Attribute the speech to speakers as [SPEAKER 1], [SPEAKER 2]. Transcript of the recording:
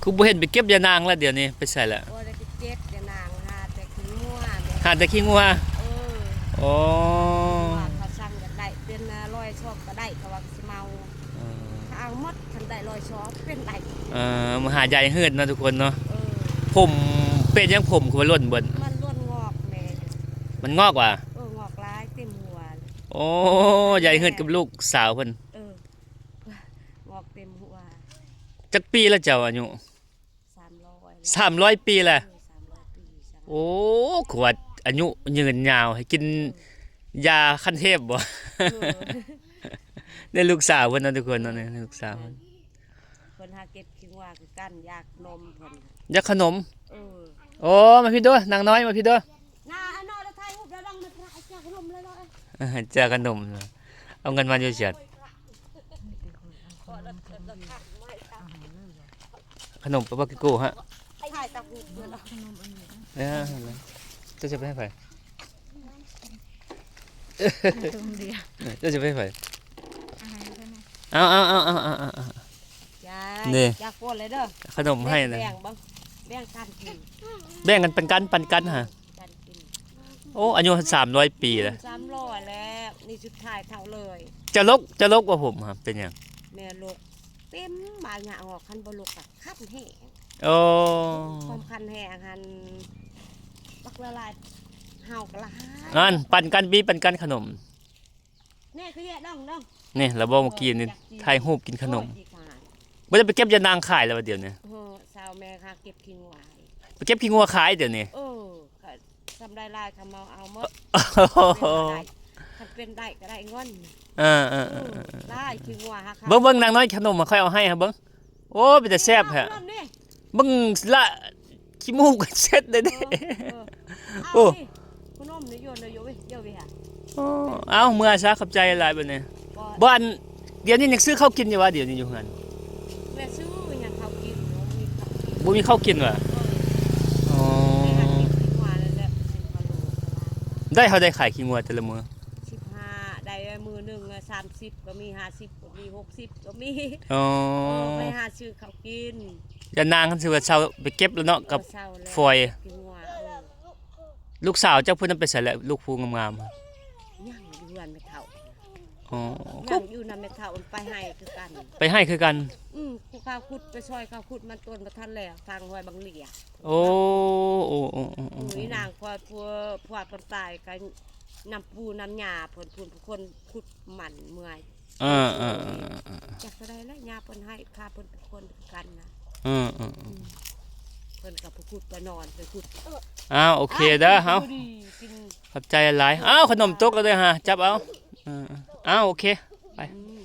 [SPEAKER 1] กูบ่เห็นไปเก็บยานางแล้วเดี๋ยวนี้ไปใส่ละ
[SPEAKER 2] โอ้ได้ไปเก็บยานางหาแต่ขี้งัว
[SPEAKER 1] หาแต่ขี้งัว
[SPEAKER 2] เออ
[SPEAKER 1] อ๋อ
[SPEAKER 2] เขาสั่งอยากได้เป็น100 ชอบก็ได้เขาว่าสิเมาถ้าเอาหมดคันได้100 ชอบเป็นได้
[SPEAKER 1] มาหาใหญ่เฮือดเนาะทุกคนเนาะ
[SPEAKER 2] เออ
[SPEAKER 1] ผมเป็นยังผมคือว่าล้นเบิด
[SPEAKER 2] มันล้วนงอกแม่
[SPEAKER 1] มันงอกว่ะ
[SPEAKER 2] งอกหลายเต็มหัว
[SPEAKER 1] โอ้ใหญ่เฮือดกับลูกสาวเพิ่น
[SPEAKER 2] งอกเต็มหัว
[SPEAKER 1] จักปีแล้วเจ้าอายุ300 ปีแหละ
[SPEAKER 2] 300 ปี
[SPEAKER 1] โอ้ขวดอายุยืนยาวให้กินยาขั้นเทพบ่ได้ลูกสาวเพิ่นเนาะทุกคนเนาะนี่ลูกสาว
[SPEAKER 2] เพิ่นหาเก็บขี้งัวคือกันอยากนมเพิ่น
[SPEAKER 1] อยากขนมโอ้มาพี่เด้อนางน้อยมาพี่เด้อ
[SPEAKER 2] น่าอันน้อยแล้วถ่ายรูปแล้วดังมาถ่ายแจกขนมเลยเนาะ
[SPEAKER 1] แจกขนมเอาเงินมาอยู่เฉียดขนมปะปะกิโก้ฮะ
[SPEAKER 2] ถ่ายตะกูเพิ่นเอาขนมอัน
[SPEAKER 1] นี้จะไปให้ไผจะไปให้ไผเอานี่
[SPEAKER 2] อยากปวดเลยเด้อ
[SPEAKER 1] ขนมให้นะ
[SPEAKER 2] แบ่งบ้างแบ่งกันกิน
[SPEAKER 1] แบ่งกันปันกันฮะโอ้อายุ300 ปีแล้ว
[SPEAKER 2] 300แล้วนี่สุดท้ายเท่าเลย
[SPEAKER 1] จะลกว่าผมครับเป็นยัง
[SPEAKER 2] แม่ลกเต็มบางอย่างออกคันบ่ลกอ่ะคันแห้ง
[SPEAKER 1] โอ้
[SPEAKER 2] ความคันแห้งหันบักละลายเห่ากะลา
[SPEAKER 1] นั่นปันกันบีปันกันขนม
[SPEAKER 2] นี่คือแย่ดอง
[SPEAKER 1] นี่เราบอกเมื่อกี้นี่ถ่ายรูปกินขนมบ่ได้ไปเก็บยานางขายแล้วเดี๋ยวนี้
[SPEAKER 2] สาวแม่ค่ะเก็บขี้งัว
[SPEAKER 1] ไปเก็บขี้งัวขายเดี๋ยวนี้
[SPEAKER 2] ทำได้ลายทำเอาหมดถ้าเป็นได้ก็ได้เงินได้ขี้งัวฮะ
[SPEAKER 1] เบิ่งนางน้อยขนมมาค่อยเอาให้ครับเบิ่งโอ้เป็นแต่แซ่บฮะเบิ่งละขี้มูกเซ็ตเลยเด้
[SPEAKER 2] โอ้ขนมนี่โยนเลยโยวิฮะ
[SPEAKER 1] เอาเมื่อซะขอบใจหลายบัดนี้บ่อันเดี๋ยวนี้ยังซื้อข้าวกินอยู่วะเดี๋ยวนี้อยู่หั่น
[SPEAKER 2] แม่ซื้อยังข้าวกิน
[SPEAKER 1] บ่มีข้าวกินว่ะอ๋อได้เฮาได้ขายขี้งัวแต่ละมื้อ
[SPEAKER 2] 15ได้มือนึง30ก็มี50ก็มี60ก็มี
[SPEAKER 1] อ๋อ
[SPEAKER 2] ไปหาซื้อข้าวกิน
[SPEAKER 1] ยานางคันสิว่าเช้าไปเก็บแล้วเนาะกับฟอยลูกสาวเจ้าพุ่นนำไปใส่แล้วลูกผู้งามๆ
[SPEAKER 2] ยังอยู่เฮือนแม่เฒ่า
[SPEAKER 1] อ๋อ
[SPEAKER 2] ยังอยู่นำแม่เฒ่าไปให้คือกัน
[SPEAKER 1] ไปให้คือกัน
[SPEAKER 2] ผู้ข้าวขุดไปซอยข้าวขุดมันต้นบ่ทันแล้วทางห้วยบางเหลี่ย
[SPEAKER 1] โอ้
[SPEAKER 2] นี่นางพอพอคนตายก็นำปูน้ำหญ้าเพิ่นคนขุดหมั่นเมื่อยจักก็ได้แล้วหญ้าเพิ่นให้ค่าเพิ่นเป็นคนกันนะเพิ่นกับผู้ขุดก็นอนไปขุด
[SPEAKER 1] โอเคเด้อเฮาขอบใจหลายขนมตกแล้วเด้อฮะจับเอาโอเคไป